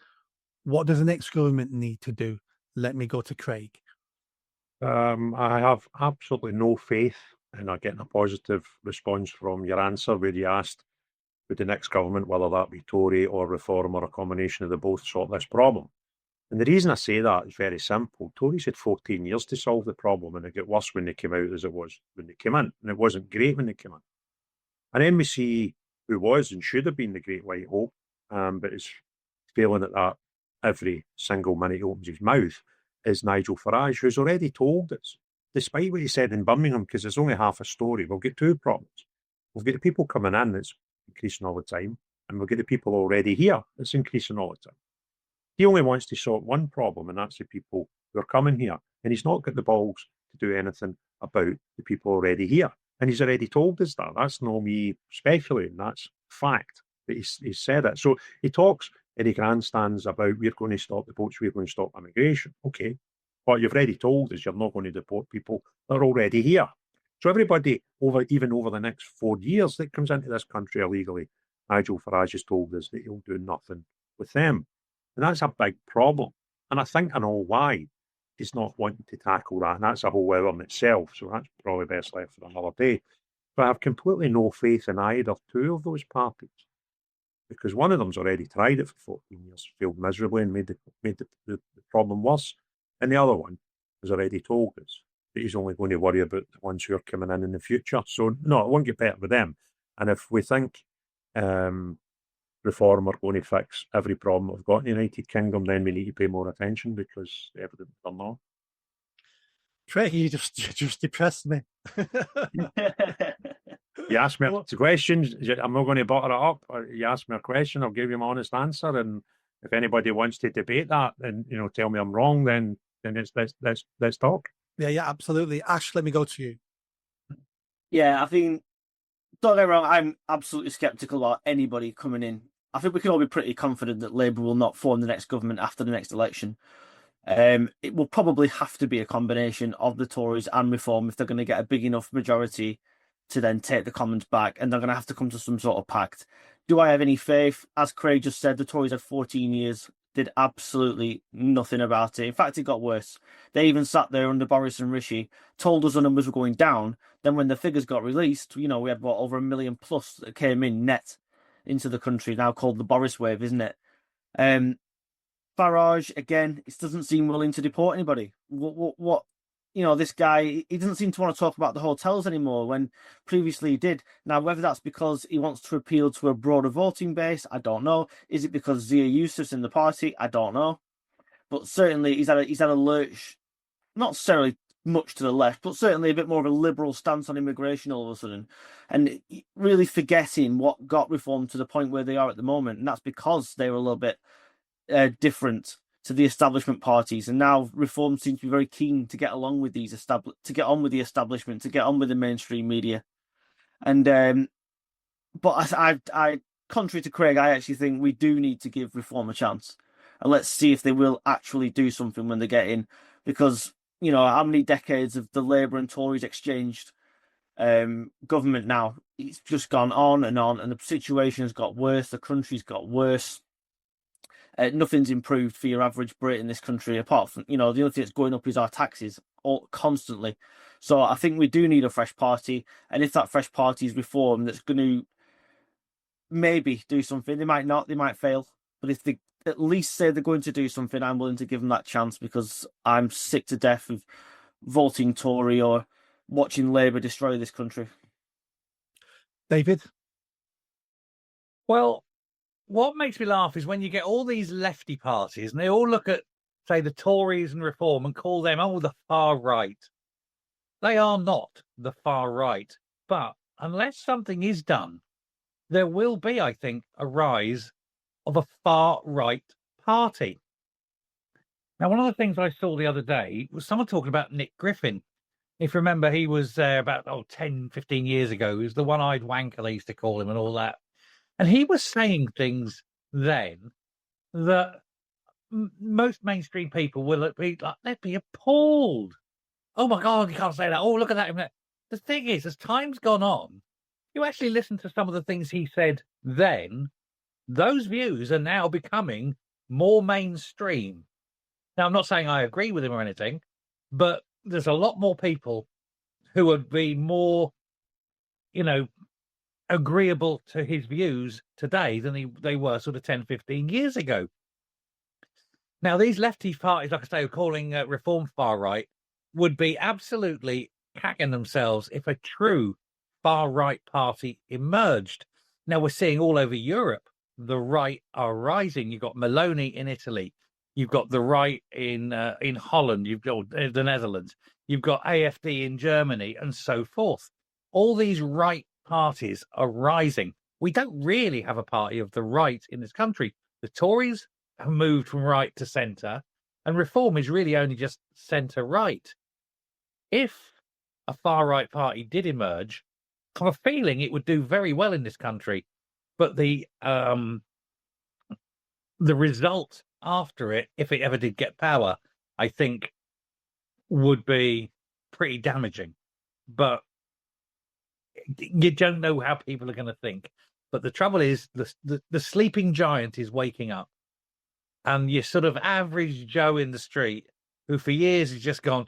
What does the next government need to do? Let me go to Craig. I have absolutely no faith in getting a positive response from your answer where you asked, would the next government, whether that be Tory or Reform or a combination of the both, sort this problem? And the reason I say that is very simple. Tories had 14 years to solve the problem, and it got worse when they came out as it was when they came in. And it wasn't great when they came in. And then we see who was and should have been the Great White Hope, but is failing at that every single minute he opens his mouth, is Nigel Farage, who's already told us, despite what he said in Birmingham, because it's only half a story, we'll get two problems. We've got the people coming in, that's increasing all the time, and we'll get the people already here, that's increasing all the time. He only wants to sort one problem, and that's the people who are coming here. And he's not got the balls to do anything about the people already here. And he's already told us that. That's not me speculating. That's fact that he's said it. So he talks in the grandstands about we're going to stop the boats, we're going to stop immigration. Okay. What you've already told us you're not going to deport people that are already here. So everybody, even over the next 4 years that comes into this country illegally, Nigel Farage has told us that he'll do nothing with them. And that's a big problem. And I think I know why he's not wanting to tackle that. And that's a whole hour in itself. So that's probably best left for another day. But I have completely no faith in either two of those parties, because one of them's already tried it for 14 years, failed miserably, and made the problem worse. And the other one has already told us that he's only going to worry about the ones who are coming in the future. So no, it won't get better with them. And if we think Reform are going to fix every problem we've got in the United Kingdom, then we need to pay more attention, because the evidence are not. Craig, you just depressed me. You asked me questions, I'm not going to butter it up. You ask me a question, I'll give you my honest answer. And if anybody wants to debate that and tell me I'm wrong, then let's talk. Yeah, absolutely. Ash, let me go to you. Yeah, I think, don't get me wrong, I'm absolutely sceptical about anybody coming in. I think we can all be pretty confident that Labour will not form the next government after the next election. It will probably have to be a combination of the Tories and Reform if they're going to get a big enough majority to then take the Commons back, and they're going to have to come to some sort of pact. Do I have any faith? As Craig just said, the Tories had 14 years, did absolutely nothing about it. In fact, it got worse. They even sat there under Boris and Rishi, told us the numbers were going down. Then when the figures got released, we had over 1 million plus that came in net into the country, now called the Boris wave, isn't it? Farage, again, it doesn't seem willing to deport anybody. What this guy, he doesn't seem to want to talk about the hotels anymore when previously he did. Now, whether that's because he wants to appeal to a broader voting base, I don't know. Is it because Zia Yusuf's in the party? I don't know. But certainly he's had a lurch, not necessarily much to the left, but certainly a bit more of a liberal stance on immigration all of a sudden, and really forgetting what got Reform to the point where they are at the moment. And that's because they were a little bit different to the establishment parties, and now Reform seems to be very keen to get along with these to get on with the establishment, to get on with the mainstream media. And but I contrary to Craig, I actually think we do need to give Reform a chance, and let's see if they will actually do something when they get in, because how many decades of the Labour and Tories exchanged government now? It's just gone on, and the situation has got worse. The country's got worse. Nothing's improved for your average Brit in this country, apart from, the only thing that's going up is our taxes constantly. So I think we do need a fresh party. And if that fresh party is Reform, that's going to maybe do something, they might not, they might fail. But if they at least say they're going to do something, I'm willing to give them that chance, because I'm sick to death of voting Tory or watching Labour destroy this country. David? Well, what makes me laugh is when you get all these lefty parties and they all look at say the Tories and Reform and call them, oh, the far right. They are not the far right. But unless something is done, there will be, I think, a rise of a far right party. Now, one of the things I saw the other day was someone talking about Nick Griffin. If you remember, he was about 10, 15 years ago. He was the one-eyed wanker, they used to call him and all that. And he was saying things then that most mainstream people will be like, they'd be appalled. Oh my God, you can't say that. Oh, look at that. The thing is, as time's gone on, you actually listen to some of the things he said then, those views are now becoming more mainstream. Now, I'm not saying I agree with him or anything, but there's a lot more people who would be more, agreeable to his views today than they were sort of 10, 15 years ago. Now, these lefty parties, like I say, calling Reform far right, would be absolutely hacking themselves if a true far right party emerged. Now, we're seeing all over Europe, the right are rising. You've got Meloni in Italy. You've got the right in Holland. You've got the Netherlands. You've got AfD in Germany and so forth. All these right parties are rising. We don't really have a party of the right in this country. The Tories have moved from right to centre, and Reform is really only just centre-right. If a far-right party did emerge, I have a feeling it would do very well in this country, but the result after it, if it ever did get power, I think would be pretty damaging. But you don't know how people are going to think. But the trouble is, the sleeping giant is waking up. And your sort of average Joe in the street, who for years has just gone,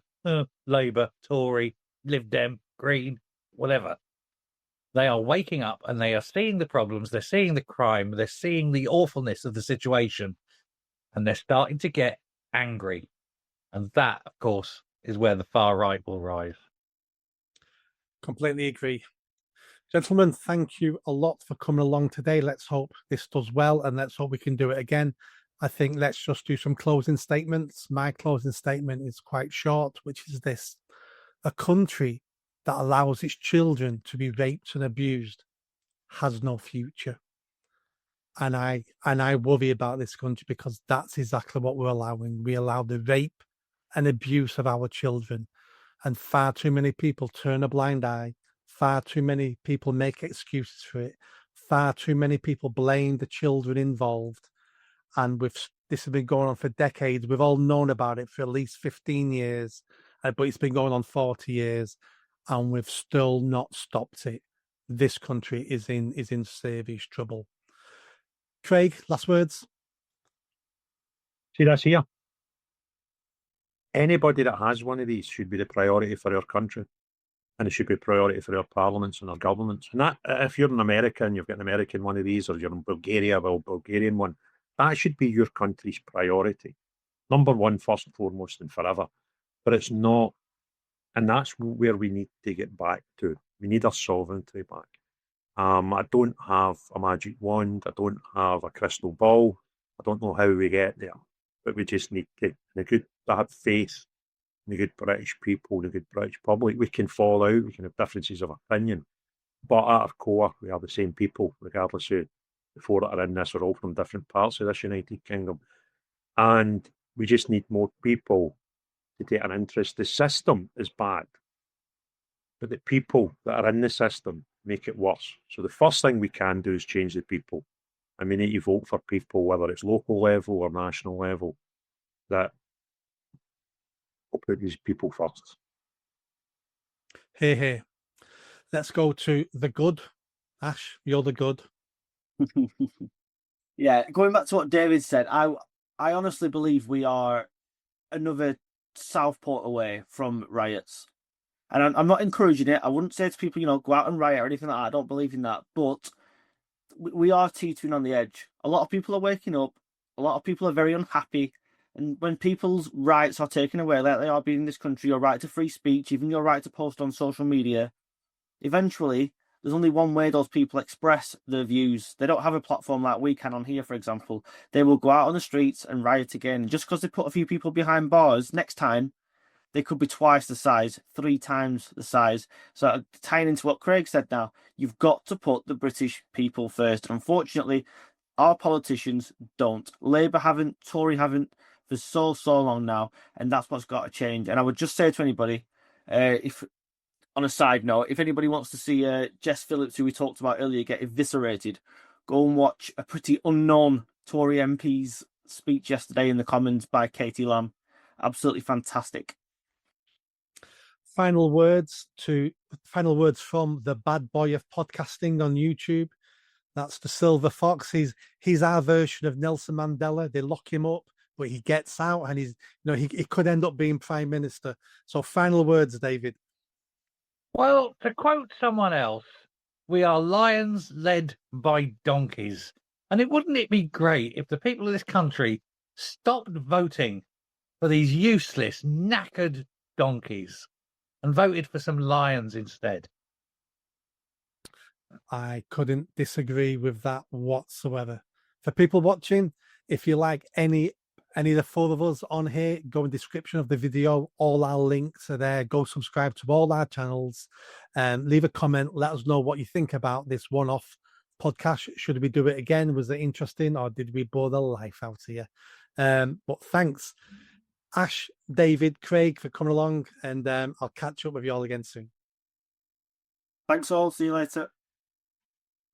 Labour, Tory, Lib Dem, Green, whatever. They are waking up and they are seeing the problems. They're seeing the crime. They're seeing the awfulness of the situation. And they're starting to get angry. And that, of course, is where the far right will rise. Completely agree. Gentlemen, thank you a lot for coming along today. Let's hope this does well and let's hope we can do it again. I think let's just do some closing statements. My closing statement is quite short, which is this: a country that allows its children to be raped and abused has no future. And I worry about this country because that's exactly what we're allowing. We allow the rape and abuse of our children, and far too many people turn a blind eye. Far too many people make excuses for it. Far too many people blame the children involved. And this has been going on for decades. We've all known about it for at least 15 years, but it's been going on 40 years, and we've still not stopped it. This country is in serious trouble. Craig, last words? See, that's here. Anybody that has one of these should be the priority for our country. And it should be a priority for our parliaments and our governments. And that, if you're in America and you've got an American one of these, or you're in Bulgaria, well, Bulgarian one, that should be your country's priority. Number one, first and foremost, and forever. But it's not. And that's where we need to get back to. We need our sovereignty back. I don't have a magic wand. I don't have a crystal ball. I don't know how we get there. But we just need to have faith in the good British people, the good British public. We can fall out. We can have differences of opinion. But at our core, we are the same people, regardless of the four that are in this are all from different parts of this United Kingdom. And we just need more people to take an interest. The system is bad, but the people that are in the system make it worse. So the first thing we can do is change the people. And we need to vote for people, whether it's local level or national level, that will put these people first. Hey. Let's go to the good. Ash, you're the good. Yeah, going back to what David said, I honestly believe we are another Southport away from riots. And I'm not encouraging it. I wouldn't say to people, go out and riot or anything like that. I don't believe in that. But we are teetering on the edge. A lot of people are waking up. A lot of people are very unhappy. And when people's rights are taken away, like they are being in this country, your right to free speech, even your right to post on social media, eventually there's only one way those people express their views. They don't have a platform like we can on here, for example. They will go out on the streets and riot again. And just because they put a few people behind bars, next time they could be twice the size, 3 times the size. So tying into what Craig said now, you've got to put the British people first. Unfortunately, our politicians don't. Labour haven't, Tory haven't for so long now, and that's what's got to change. And I would just say to anybody, if on a side note, if anybody wants to see Jess Phillips, who we talked about earlier, get eviscerated, go and watch a pretty unknown Tory MP's speech yesterday in the Commons by Katie Lamb. Absolutely fantastic. Final words from the bad boy of podcasting on YouTube. That's the Silver Fox. He's our version of Nelson Mandela. They lock him up, but he gets out, and he could end up being prime minister. So, final words, David. Well, to quote someone else, we are lions led by donkeys. And wouldn't it be great if the people of this country stopped voting for these useless, knackered donkeys and voted for some lions instead? I couldn't disagree with that whatsoever. For people watching, if you like any of the 4 of us on here, go in the description of the video. All our links are there. Go subscribe to all our channels and leave a comment. Let us know what you think about this one-off podcast. Should we do it again? Was it interesting, or did we bore the life out of you? But thanks, Ash, David, Craig, for coming along, and I'll catch up with you all again soon. Thanks all. See you later.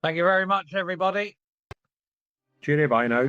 Thank you very much, everybody. Cheerio, bye now.